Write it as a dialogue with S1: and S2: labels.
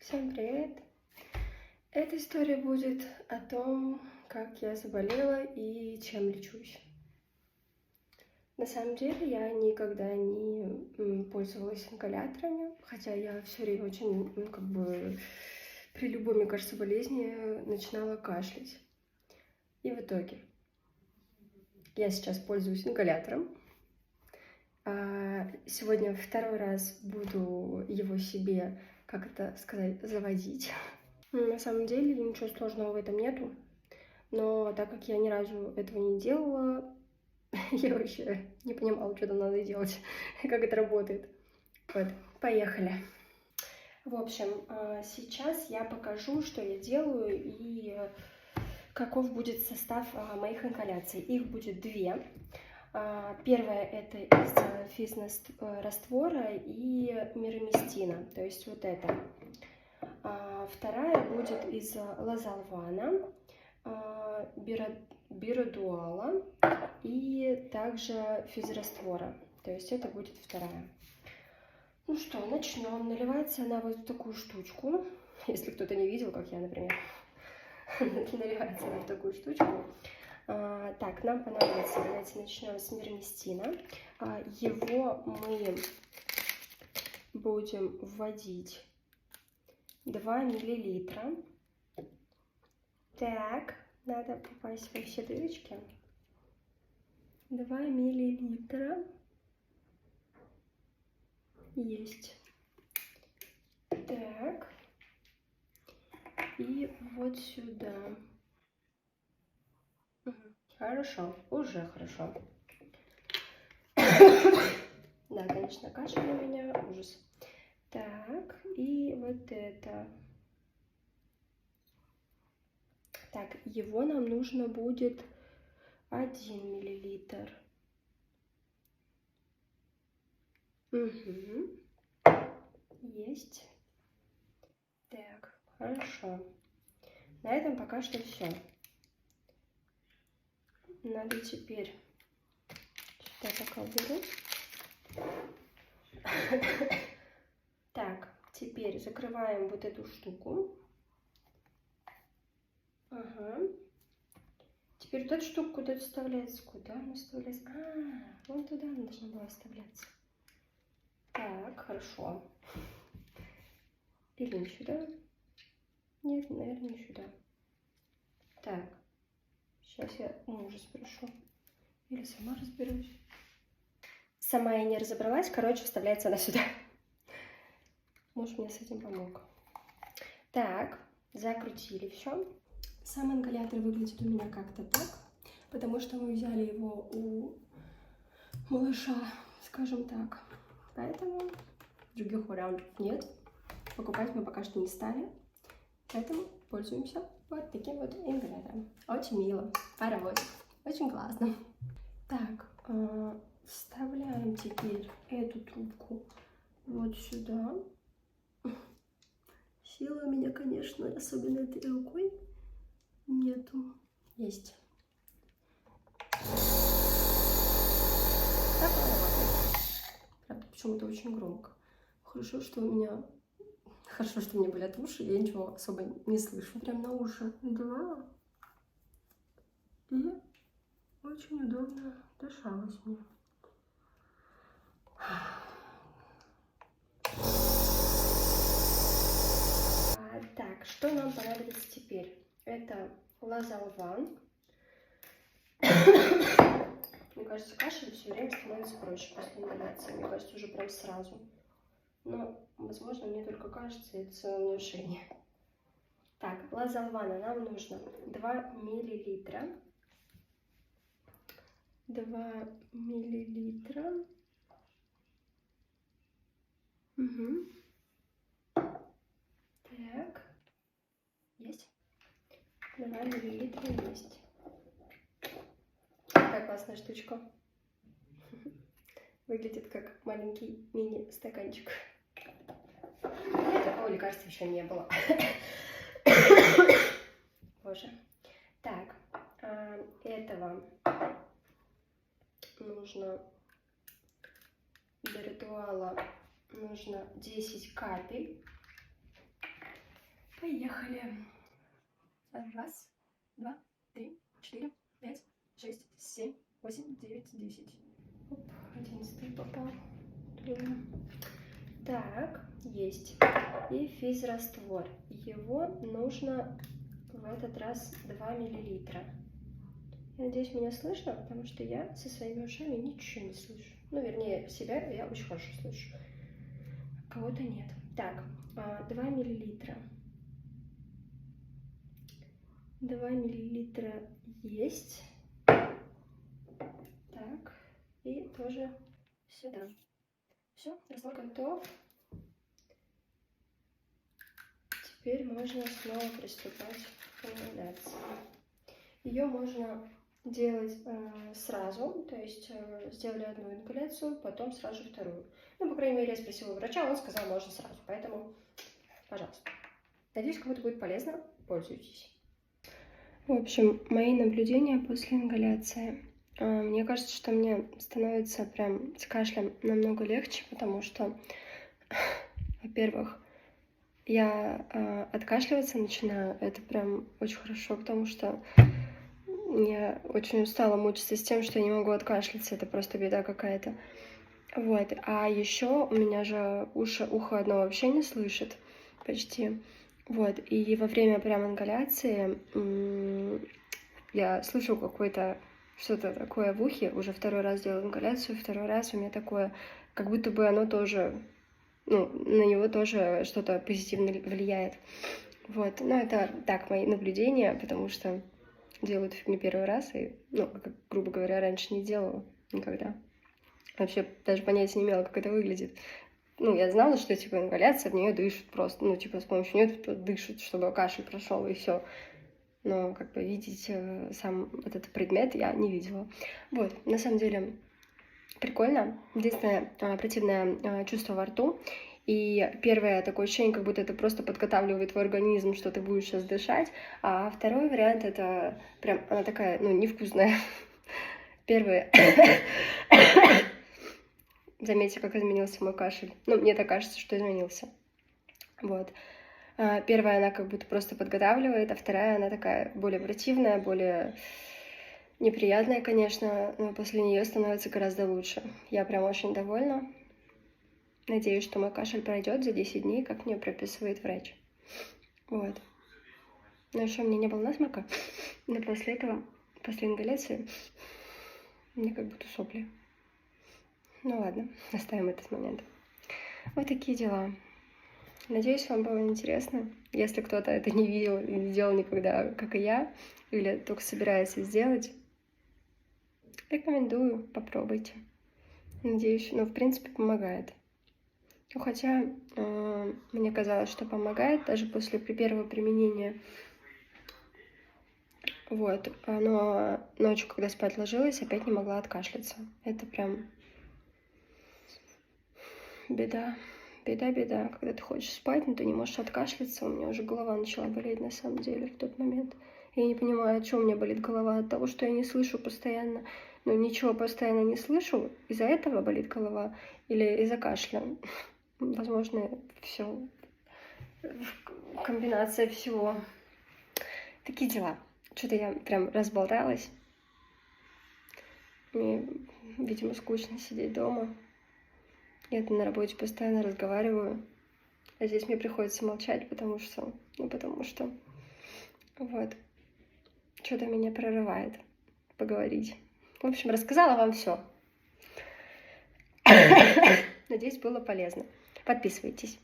S1: Всем привет! Эта история будет о том, как я заболела и чем лечусь. На самом деле я никогда не пользовалась ингаляторами, хотя я все время очень, при любой, мне кажется, болезни начинала кашлять. И в итоге я сейчас пользуюсь ингалятором. Сегодня второй раз буду его себе, как это сказать, заводить. На самом деле ничего сложного в этом нету, но так как я ни разу этого не делала, я вообще не понимала, что там надо делать, как это работает. Вот, поехали. В общем, сейчас я покажу, что я делаю и каков будет состав моих ингаляций. Их будет две. Первая это из физраствора и мироместина, то есть вот это. Вторая будет из лазолвана, биродуала и также физраствора. То есть это будет вторая. Ну что, начнем. Наливается она вот в такую штучку. Если кто-то не видел, как я, например, наливается она в такую штучку. Так, нам понадобится, давайте начнем с мироместина. Его мы будем вводить 2 миллилитра. Так, надо попасть во все дырочки. 2 миллилитра. Есть. Так. И вот сюда. Хорошо, уже хорошо. Да, конечно, кашель у меня, ужас. Так, и вот это. Так, его нам нужно будет 1 миллилитр. Угу. Есть. Так, хорошо. На этом пока что все. Надо теперь сюда пока уберу. Так, теперь закрываем вот эту штуку. Ага. Теперь вот эту штуку куда вставляется? Куда она вставляется? Вон туда она должна была вставляться. Так, хорошо. Или не сюда? Нет, наверное, не сюда. Так, сейчас я у мужа спрошу. Или сама разберусь. Сама я не разобралась, короче, вставляется она сюда. Муж мне с этим помог. Так, закрутили все. Сам ингалятор выглядит у меня как-то так, потому что мы взяли его у малыша, скажем так. Поэтому других вариантов нет. Покупать мы пока что не стали. Поэтому пользуемся вот таким вот ингалятором. Очень мило, по работе. Очень классно. Так, вставляем теперь эту трубку вот сюда. Силы у меня, конечно, особенно этой рукой нету. Есть. Так она работает. Правда, почему-то очень громко. Хорошо, что у меня болят уши, я ничего особо не слышу. Прям на уши 2. И очень удобно дышалось мне. Так, что нам понадобится теперь? Это лазолван. Мне кажется, кашель все время становится проще после ингаляции. Мне кажется, уже прям сразу. Но, возможно, мне только кажется, это свое внушение. Так, лазолвана нам нужно 2 миллилитра. 2 миллилитра. Угу. Так. Есть. 2 миллилитра есть. Такая классная штучка. Выглядит как маленький мини-стаканчик. Такого лекарства еще не было. Боже. Так, этого нужно для ритуала нужно 10 капель. Поехали. Раз, два, три, 4, 5, 6, 7, 8, 9, 10. Оп, 11 попал. Так, есть. И физраствор. Его нужно в этот раз 2 миллилитра. Я надеюсь, меня слышно, потому что я со своими ушами ничего не слышу. Ну, вернее, себя я очень хорошо слышу. Кого-то нет. Так, 2 миллилитра. 2 миллилитра есть. Так, и тоже сюда. Все, раствор готов. Теперь можно снова приступать к ингаляции. Ее можно делать сразу, то есть сделали одну ингаляцию, потом сразу вторую. Ну, по крайней мере, я спросила у врача, он сказал, можно сразу, поэтому, пожалуйста. Надеюсь, кому-то будет полезно, пользуйтесь. В общем, мои наблюдения после ингаляции. Мне кажется, что мне становится прям с кашлем намного легче, потому что, во-первых, я откашливаться начинаю, это прям очень хорошо, потому что я очень устала мучиться с тем, что я не могу откашляться, это просто беда какая-то. Вот, а еще у меня же ухо одно вообще не слышит почти. Вот, и во время прям ингаляции я слышу какое-то что-то такое в ухе, уже второй раз делаю ингаляцию, второй раз у меня такое, как будто бы оно тоже, ну, на него тоже что-то позитивно влияет. Вот, но это так, мои наблюдения, потому что делаю это не первый раз, и, ну, как, грубо говоря, раньше не делала никогда. Вообще даже понятия не имела, как это выглядит. Ну, я знала, что, типа, ингаляция, в нее дышат просто, ну, типа, с помощью нее дышат, чтобы кашель прошел, и все. Но, как бы, видеть сам этот предмет я не видела. Вот, на самом деле, прикольно. Единственное, противное чувство во рту. И первое такое ощущение, как будто это просто подготавливает твой организм, что ты будешь сейчас дышать. А второй вариант, это прям, она такая, ну, невкусная. Первый... Заметьте, как изменился мой кашель. Ну, мне так кажется, что изменился. Вот. Первая, она как будто просто подготавливает, а вторая, она такая более противная, более неприятная, конечно, но после нее становится гораздо лучше. Я прям очень довольна. Надеюсь, что мой кашель пройдет за 10 дней, как мне прописывает врач. Вот. Но еще у меня не было насморка, но после этого, после ингаляции, мне как будто сопли. Ну ладно, оставим этот момент. Вот такие дела. Надеюсь, вам было интересно. Если кто-то это не видел и не делал никогда, как и я, или только собирается сделать, рекомендую, попробуйте. Надеюсь, ну, в принципе, помогает. Ну, хотя мне казалось, что помогает даже после первого применения. Вот, но ночью, когда спать ложилась, опять не могла откашляться. Это прям беда. Беда, когда ты хочешь спать, но ты не можешь откашляться. У меня уже голова начала болеть на самом деле в тот момент. Я не понимаю, от чего у меня болит голова. От того, что я не слышу постоянно, ну, ничего постоянно не слышу, из-за этого болит голова или из-за кашля. Возможно, все. Комбинация всего. Такие дела. Что-то я прям разболталась. Мне, видимо, скучно сидеть дома. Я на работе постоянно разговариваю, а здесь мне приходится молчать, потому что, вот, что-то меня прорывает поговорить. В общем, рассказала вам все. Надеюсь, было полезно. Подписывайтесь.